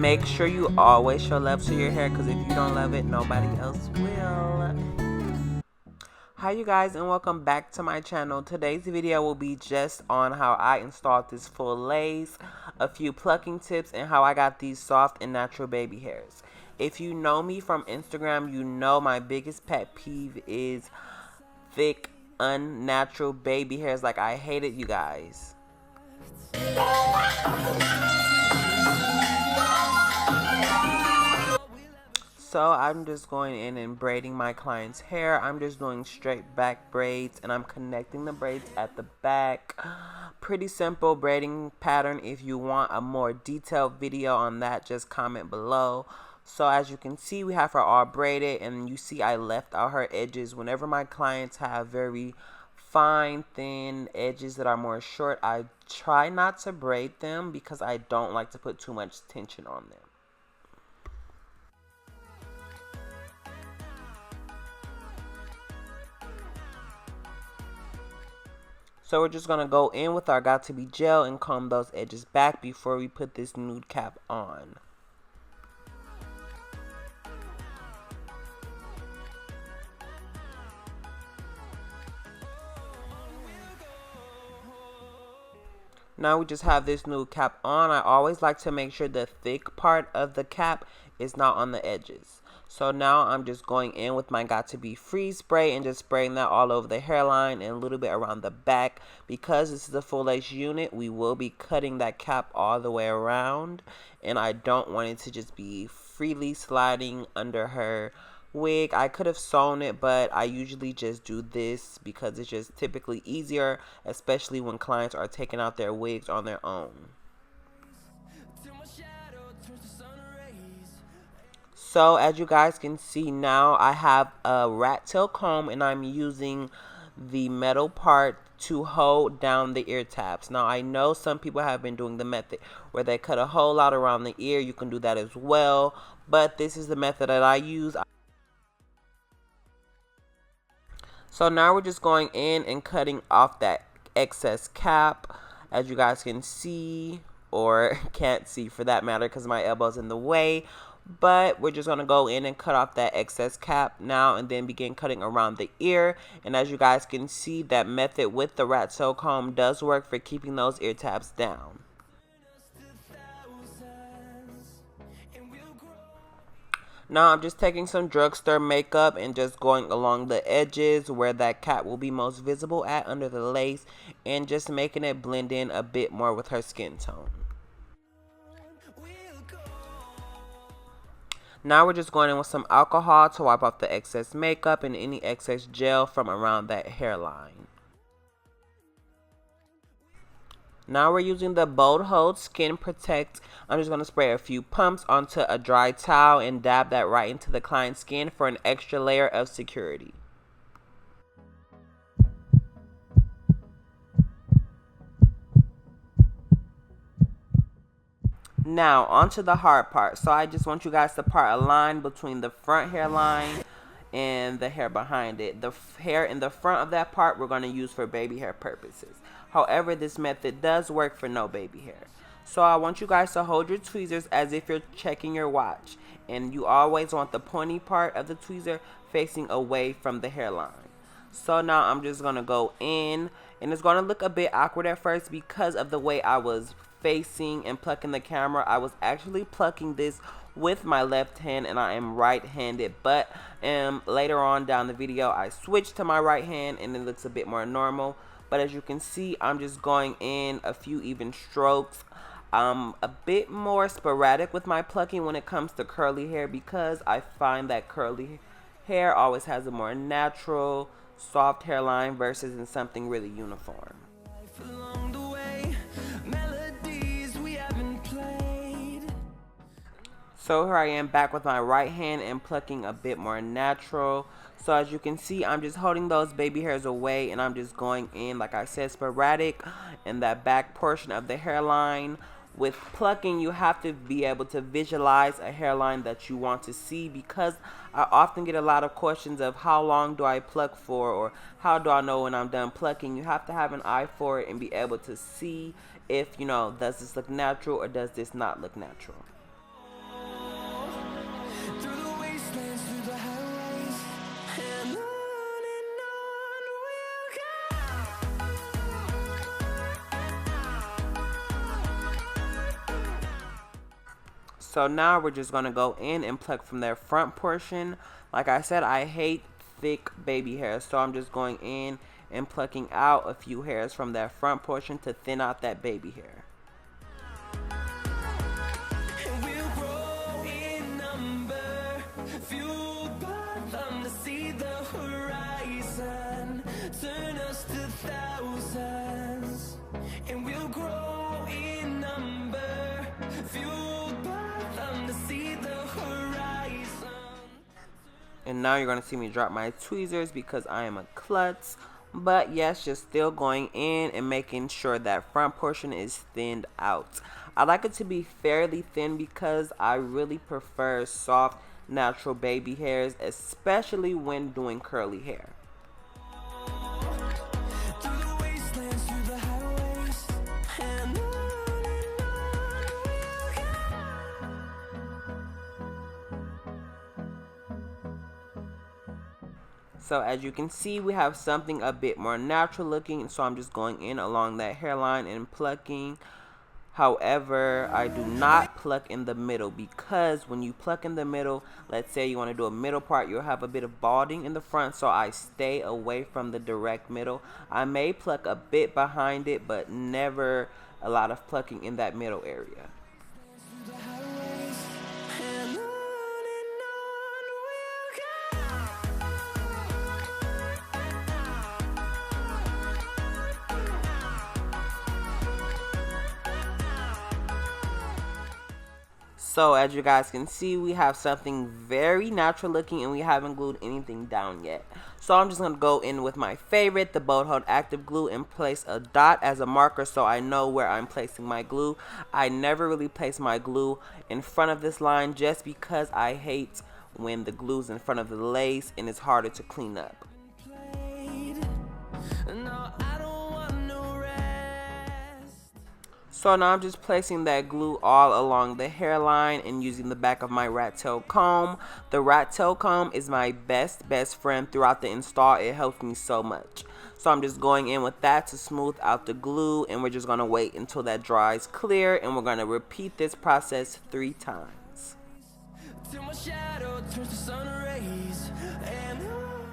Make sure you always show love to your hair, because if you don't love it, nobody else will. Hi you guys, and welcome back to my channel. Today's video will be just on how I installed this full lace, a few plucking tips, and how I got these soft and natural baby hairs. If you know me from Instagram, you know my biggest pet peeve is thick, unnatural baby hairs. Like, I hate it, you guys. So I'm just going in and braiding my client's hair. I'm just doing straight back braids, and I'm connecting the braids at the back. Pretty simple braiding pattern. If you want a more detailed video on that, just comment below. So as you can see, we have her all braided, and you see I left out her edges. Whenever my clients have very fine, thin edges that are more short, I try not to braid them because I don't like to put too much tension on them. So we're just going to go in with our Got To Be gel and comb those edges back before we put this nude cap on. Now we just have this nude cap on. I always like to make sure the thick part of the cap is not on the edges. So now I'm just going in with my Got To Be freeze spray and just spraying that all over the hairline and a little bit around the back. Because this is a full lace unit, we will be cutting that cap all the way around, and I don't want it to just be freely sliding under her wig. I could have sewn it, but I usually just do this because it's just typically easier, especially when clients are taking out their wigs on their own. So as you guys can see now, I have a rat tail comb, and I'm using the metal part to hold down the ear tabs. Now I know some people have been doing the method where they cut a hole out around the ear. You can do that as well, but this is the method that I use. So now we're just going in and cutting off that excess cap, as you guys can see, or can't see for that matter because my elbow's in the way. But we're just going to go in and cut off that excess cap now and then begin cutting around the ear. And as you guys can see, that method with the rat tail comb does work for keeping those ear tabs down. Now I'm just taking some drugstore makeup and just going along the edges where that cap will be most visible at under the lace, and just making it blend in a bit more with her skin tone. Now we're just going in with some alcohol to wipe off the excess makeup and any excess gel from around that hairline. Now we're using the Bold Hold Skin Protect. I'm just going to spray a few pumps onto a dry towel and dab that right into the client's skin for an extra layer of security. Now onto the hard part. So I just want you guys to part a line between the front hairline and the hair behind it. The hair in the front of that part we're going to use for baby hair purposes. However, this method does work for no baby hair. So I want you guys to hold your tweezers as if you're checking your watch, and you always want the pointy part of the tweezer facing away from the hairline. So now I'm just going to go in, and it's going to look a bit awkward at first because of the way I was facing and plucking the camera. I was actually plucking this with my left hand, and I am right-handed, but later on down the video I switched to my right hand and it looks a bit more normal. But as you can see, I'm just going in a few even strokes. I'm a bit more sporadic with my plucking when it comes to curly hair because I find that curly hair always has a more natural, soft hairline versus in something really uniform. So here I am back with my right hand and plucking a bit more natural. So as you can see, I'm just holding those baby hairs away, and I'm just going in, like I said, sporadic in that back portion of the hairline. With plucking, you have to be able to visualize a hairline that you want to see, because I often get a lot of questions of how long do I pluck for, or how do I know when I'm done plucking. You have to have an eye for it and be able to see if, you know, does this look natural or does this not look natural. through the wastelands, through the highways, and on we'll go. So now we're just going to go in and pluck from their front portion. Like I said, I hate thick baby hairs, so I'm just going in and plucking out a few hairs from that front portion to thin out that baby hair. And we'll grow in number, fueled by them to see the horizon, turn us to thousands. And we'll grow in number, fueled by them to see the horizon. And now you're going to see me drop my tweezers because I am a klutz. But yes, just still going in and making sure that front portion is thinned out. I like it to be fairly thin because I really prefer soft, natural baby hairs, especially when doing curly hair. Through the wastelands, through the highways, and on we'll go. So as you can see, we have something a bit more natural looking. So I'm just going in along that hairline and plucking. However, I do not pluck in the middle because when you pluck in the middle, let's say you want to do a middle part, you'll have a bit of balding in the front. So I stay away from the direct middle. I may pluck a bit behind it, but never a lot of plucking in that middle area. Through the highways, and on we'll So as you guys can see, we have something very natural looking and we haven't glued anything down yet. So I'm just going to go in with my favorite, the Bold Hold Active Glue, and place a dot as a marker so I know where I'm placing my glue. I never really place my glue in front of this line just because I hate when the glue's in front of the lace and it's harder to clean up. played. No, I don't want no rest. So now I'm just placing that glue all along the hairline and using the back of my rat tail comb. The rat tail comb is my best friend throughout the install. It helps me so much. So I'm just going in with that to smooth out the glue, and we're just going to wait until that dries clear, and we're going to repeat this process 3 times. Till my shadow turns to sun rays, and on.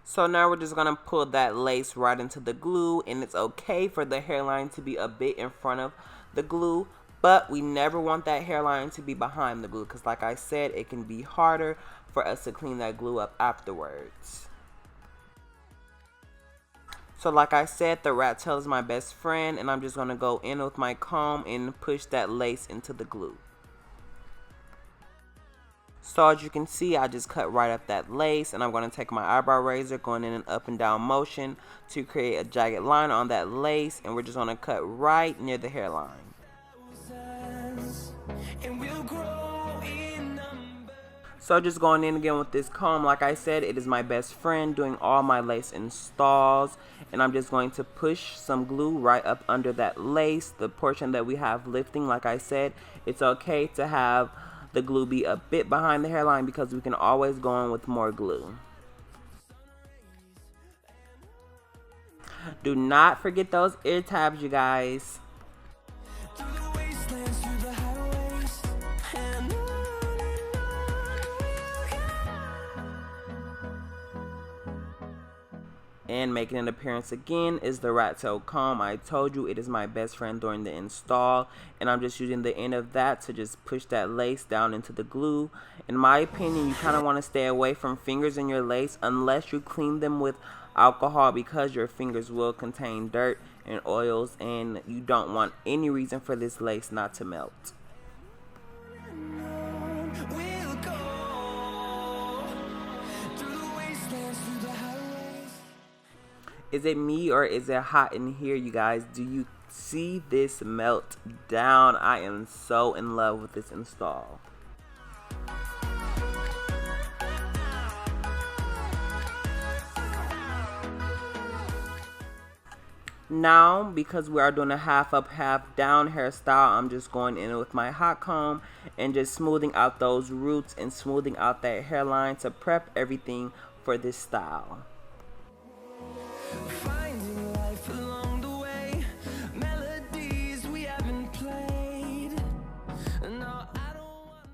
So now we're just going to pull that lace right into the glue, and it's okay for the hairline to be a bit in front of the glue, but we never want that hairline to be behind the glue because like I said, it can be harder for us to clean that glue up afterwards. So like I said, the rat tail is my best friend, and I'm just going to go in with my comb and push that lace into the glue. So as you can see, I just cut right up that lace, and I'm going to take my eyebrow razor, going in an up and down motion to create a jagged line on that lace, and we're just going to cut right near the hairline. And we'll grow in number. So just going in again with this comb, like I said, it is my best friend doing all my lace installs, and I'm just going to push some glue right up under that lace, the portion that we have lifting. Like I said, it's okay to have the glue be a bit behind the hairline because we can always go in with more glue. Do not forget those ear tabs, you guys. Through the wastelands, through the highways, and on And making an appearance again is the rat tail comb. I told you it is my best friend during the install, and I'm just using the end of that to just push that lace down into the glue. In my opinion, you kind of want to stay away from fingers in your lace unless you clean them with alcohol because your fingers will contain dirt and oils, and you don't want any reason for this lace not to melt. we'll go. Through the wastelands, through the highways. Is it me or is it hot in here, you guys? Do you see this melt down? I am so in love with this install. Now, because we are doing a half up, half down hairstyle, I'm just going in with my hot comb and just smoothing out those roots and smoothing out that hairline to prep everything for this style. Finding life along the way, melodies we haven't played. No, I don't want.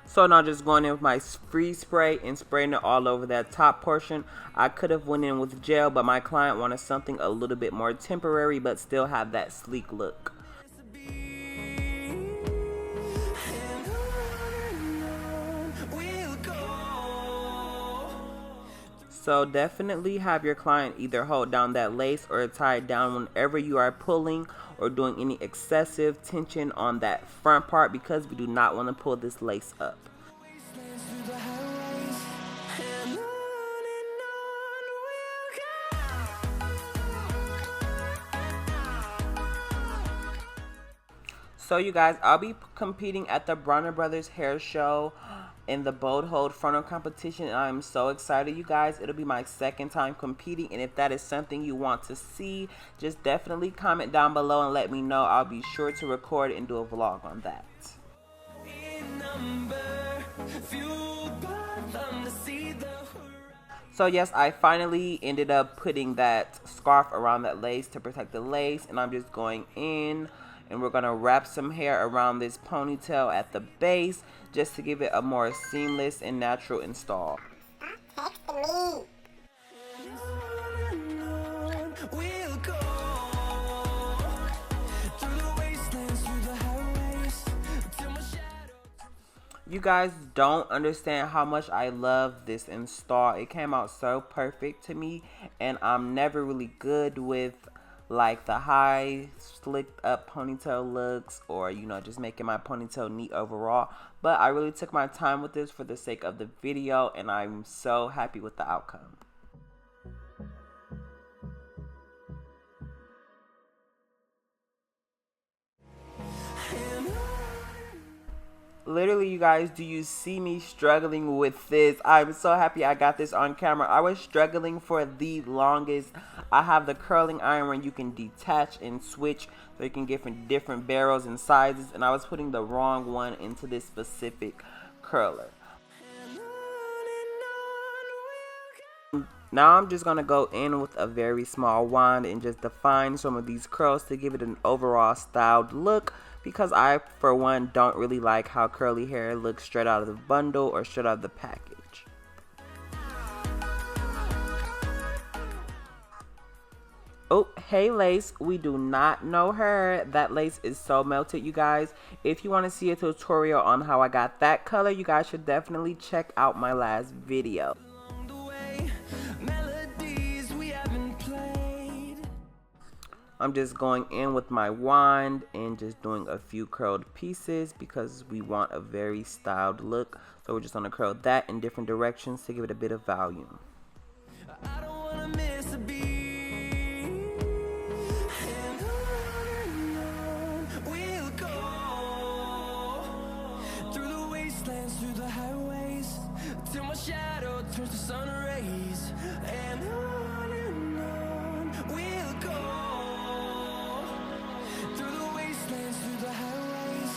So now just going in with my freeze spray and spraying it all over that top portion. I could have went in with gel, but my client wanted something a little bit more temporary but still have that sleek look. So definitely have your client either hold down that lace or tie it down whenever you are pulling or doing any excessive tension on that front part, because we do not want to pull this lace up. Wastelands through the highways, and we'll go. So you guys, I'll be competing at the Bronner Brothers hair show in the Bold Hold frontal competition. I'm so excited, you guys. It'll be my second time competing, and if that is something you want to see, just definitely comment down below and let me know. I'll be sure to record and do a vlog on that. In number, fueled by them to see the horizon. So yes, I finally ended up putting that scarf around that lace to protect the lace, and I'm just going in and we're gonna wrap some hair around this ponytail at the base just to give it a more seamless and natural install. We'll go through the wastelands, through the highways, till my shadow. You guys don't understand how much I love this install. It came out so perfect to me, and I'm never really good with like the high slicked up ponytail looks, or you know, just making my ponytail neat overall. But I really took my time with this for the sake of the video, and I'm so happy with the outcome. Literally, you guys, do you see me struggling with this? I'm so happy I got this on camera. I was struggling for the longest. I have the curling iron where you can detach and switch so you can get from different barrels and sizes, and I was putting the wrong one into this specific curler. Now I'm just going to go in with a very small wand and just define some of these curls to give it an overall styled look, because I, for one, don't really like how curly hair looks straight out of the bundle or straight out of the package. Oh, hey lace, we do not know her. That lace is so melted, you guys. If you want to see a tutorial on how I got that color, you guys should definitely check out my last video. Along the way, melodies we haven't played. I'm just going in with my wand and just doing a few curled pieces because we want a very styled look. So we're just going to curl that in different directions to give it a bit of volume. I don't wanna miss a beat. And on we'll go through the wastelands, through the highways, till my shadow turns to sun rays. And on we'll go through the wastelands, through the highways.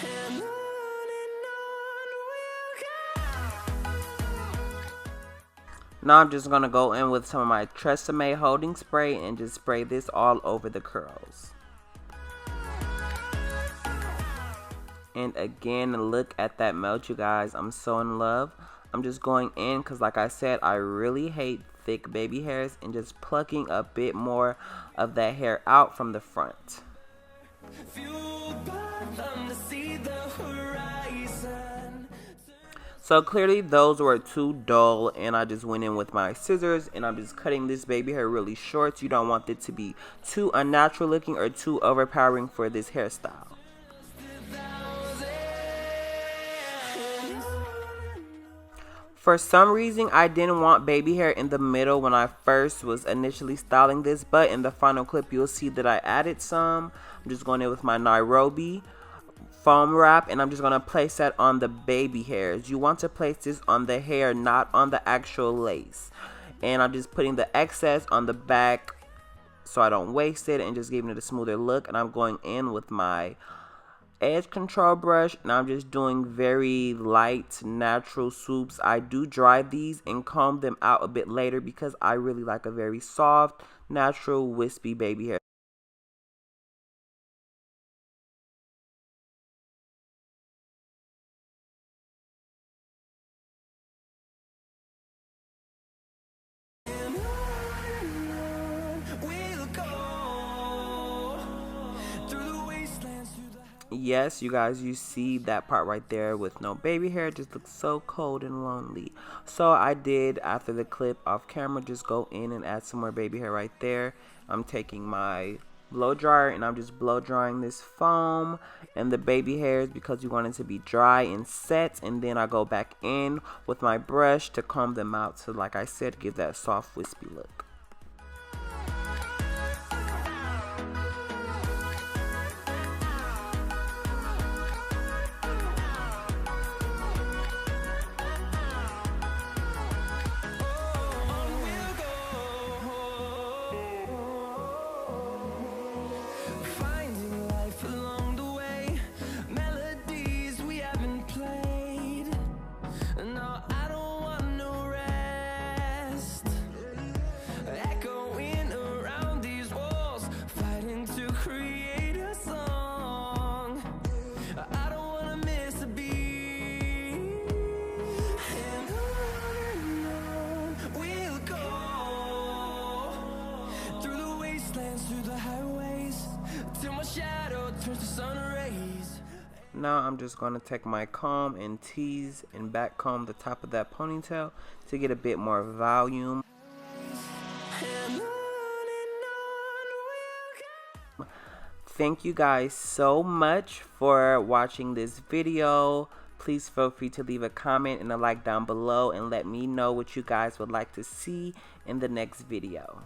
And on we'll go. Now I'm just going to go in with some of my Tresemme holding spray and just spray this all over the curls. And again, look at that melt, you guys. I'm so in love. I'm just going in because, like I said, I really hate thick baby hairs, and just plucking a bit more of that hair out from the front. Fueled by them to see the horizon. So clearly those were too dull, and I just went in with my scissors and I'm just cutting this baby hair really short. You don't want it to be too unnatural looking or too overpowering for this hairstyle. For some reason, I didn't want baby hair in the middle when I first was initially styling this, but in the final clip, you'll see that I added some. I'm just going in with my Nairobi foam wrap, and I'm just going to place that on the baby hairs. You want to place this on the hair, not on the actual lace. And I'm just putting the excess on the back so I don't waste it, and just giving it a smoother look. And I'm going in with my edge control brush, and I'm just doing very light natural swoops. I do dry these and comb them out a bit later because I really like a very soft, natural, wispy baby hair. Yes, you guys, you see that part right there with no baby hair. It just looks so cold and lonely. So I did, after the clip off camera, just go in and add some more baby hair right there. I'm taking my blow dryer and I'm just blow drying this foam and the baby hairs because you want it to be dry and set. And then I go back in with my brush to comb them out to, like I said, give that soft wispy look. Now I'm just going to take my comb and tease and back comb the top of that ponytail to get a bit more volume. Thank you guys so much for watching this video. Please feel free to leave a comment and a like down below and let me know what you guys would like to see in the next video.